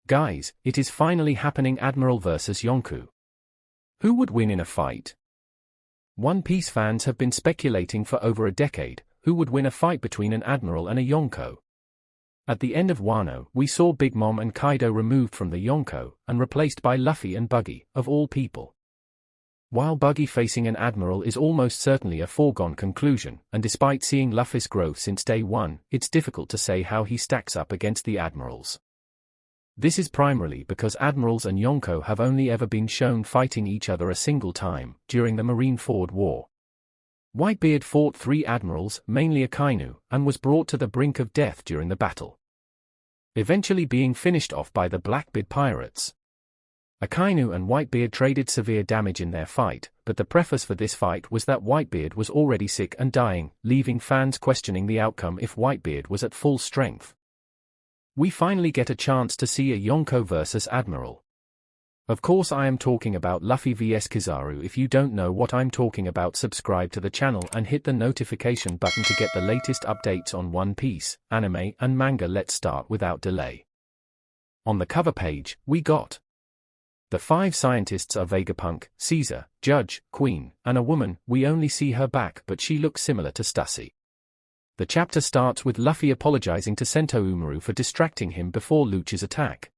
Guys, it is finally happening. Admiral versus Yonku. Who would win in a fight? One Piece fans have been speculating for over a decade, who would win a fight between an Admiral and a Yonko. At the end of Wano, we saw Big Mom and Kaido removed from the Yonko, and replaced by Luffy and Buggy, of all people. While Buggy facing an Admiral is almost certainly a foregone conclusion, and despite seeing Luffy's growth since day one, it's difficult to say how he stacks up against the Admirals. This is primarily because Admirals and Yonko have only ever been shown fighting each other a single time, during the Marineford War. Whitebeard fought 3 Admirals, mainly Akainu, and was brought to the brink of death during the battle, eventually being finished off by the Blackbeard pirates. Akainu and Whitebeard traded severe damage in their fight, but the preface for this fight was that Whitebeard was already sick and dying, leaving fans questioning the outcome if Whitebeard was at full strength. We finally get a chance to see a Yonko versus Admiral. Of course I am talking about Luffy vs Kizaru. If you don't know what I'm talking about, subscribe to the channel and hit the notification button to get the latest updates on One Piece, anime and manga. Let's start without delay. On the cover page, we got the 5 scientists are Vegapunk, Caesar, Judge, Queen, and a woman. We only see her back, but she looks similar to Stussy. The chapter starts with Luffy apologizing to Sento Umaru for distracting him before Lucci's attack.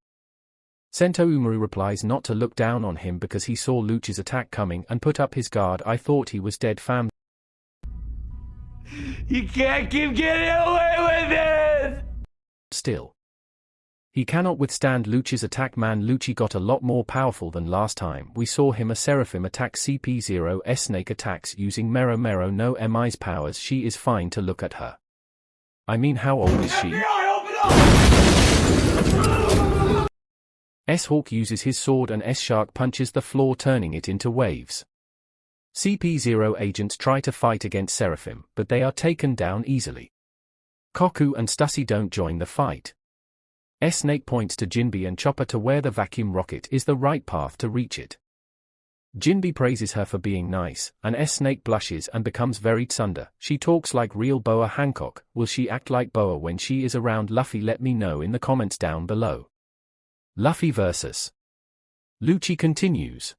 Sento Umaru replies not to look down on him because he saw Lucci's attack coming and put up his guard. I thought he was dead, fam. You can't keep getting away with this! Still, he cannot withstand Lucci's attack. Man, Lucci got a lot more powerful than last time. We saw him a Seraphim attack CP0 Snake attacks using Mero Mero no Mi's powers. She is fine to look at her. I mean, how old is she? S-Hawk uses his sword and S-Shark punches the floor, turning it into waves. CP0 agents try to fight against Seraphim, but they are taken down easily. Koku and Stussy don't join the fight. S-Snake points to Jinbe and Chopper to where the vacuum rocket is the right path to reach it. Jinbe praises her for being nice, and S-Snake blushes and becomes very tsunder. She talks like real Boa Hancock. Will she act like Boa when she is around Luffy? Let me know in the comments down below. Luffy vs. Lucci continues.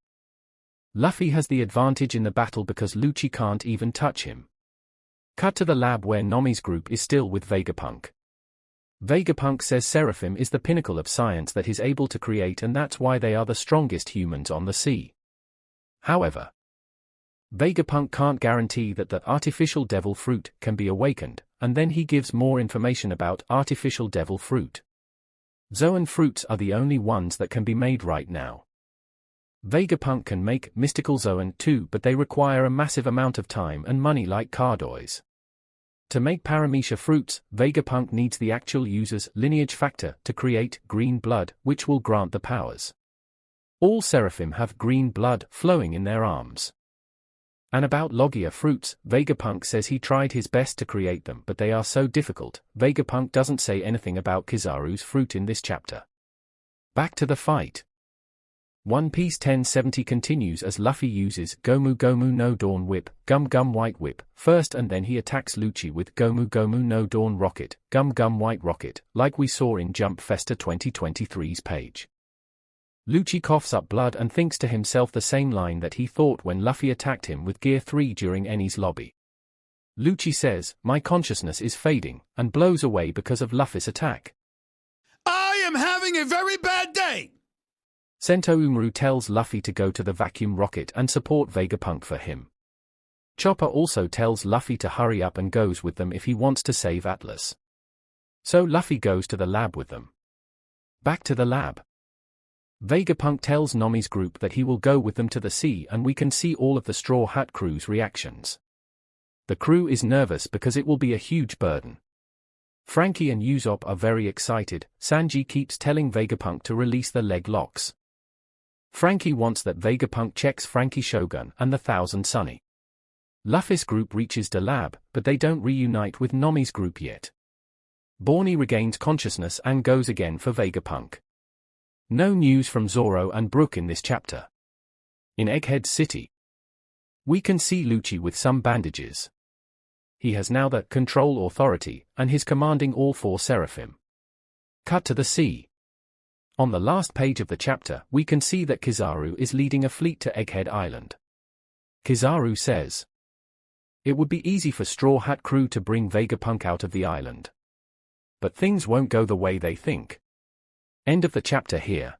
Luffy has the advantage in the battle because Lucci can't even touch him. Cut to the lab where Nomi's group is still with Vegapunk. Vegapunk says Seraphim is the pinnacle of science that he's able to create, and that's why they are the strongest humans on the sea. However, Vegapunk can't guarantee that the artificial devil fruit can be awakened, and then he gives more information about artificial devil fruit. Zoan fruits are the only ones that can be made right now. Vegapunk can make mystical Zoan too, but they require a massive amount of time and money like Cardoys. To make Paramecia fruits, Vegapunk needs the actual user's lineage factor to create green blood, which will grant the powers. All Seraphim have green blood flowing in their arms. And about Logia fruits, Vegapunk says he tried his best to create them, but they are so difficult. Vegapunk doesn't say anything about Kizaru's fruit in this chapter. Back to the fight. One Piece 1070 continues as Luffy uses Gomu Gomu no Dawn Whip, Gum Gum White Whip, first, and then he attacks Lucci with Gomu Gomu no Dawn Rocket, Gum Gum White Rocket, like we saw in Jump Festa 2023's page. Lucci coughs up blood and thinks to himself the same line that he thought when Luffy attacked him with Gear 3 during Enies lobby. Lucci says, "My consciousness is fading," and blows away because of Luffy's attack. I am having a very bad day! Sento Umaru tells Luffy to go to the vacuum rocket and support Vegapunk for him. Chopper also tells Luffy to hurry up and goes with them if he wants to save Atlas. So Luffy goes to the lab with them. Back to the lab. Vegapunk tells Nomi's group that he will go with them to the sea, and we can see all of the Straw Hat crew's reactions. The crew is nervous because it will be a huge burden. Frankie and Usopp are very excited. Sanji keeps telling Vegapunk to release the leg locks. Frankie wants that Vegapunk checks Frankie Shogun and the Thousand Sunny. Luffy's group reaches the lab, but they don't reunite with Nomi's group yet. Borny regains consciousness and goes again for Vegapunk. No news from Zoro and Brook in this chapter. In Egghead City, we can see Lucci with some bandages. He has now the control authority, and he's commanding all 4 Seraphim. Cut to the sea. On the last page of the chapter, we can see that Kizaru is leading a fleet to Egghead Island. Kizaru says, "It would be easy for Straw Hat crew to bring Vegapunk out of the island. But things won't go the way they think." End of the chapter here.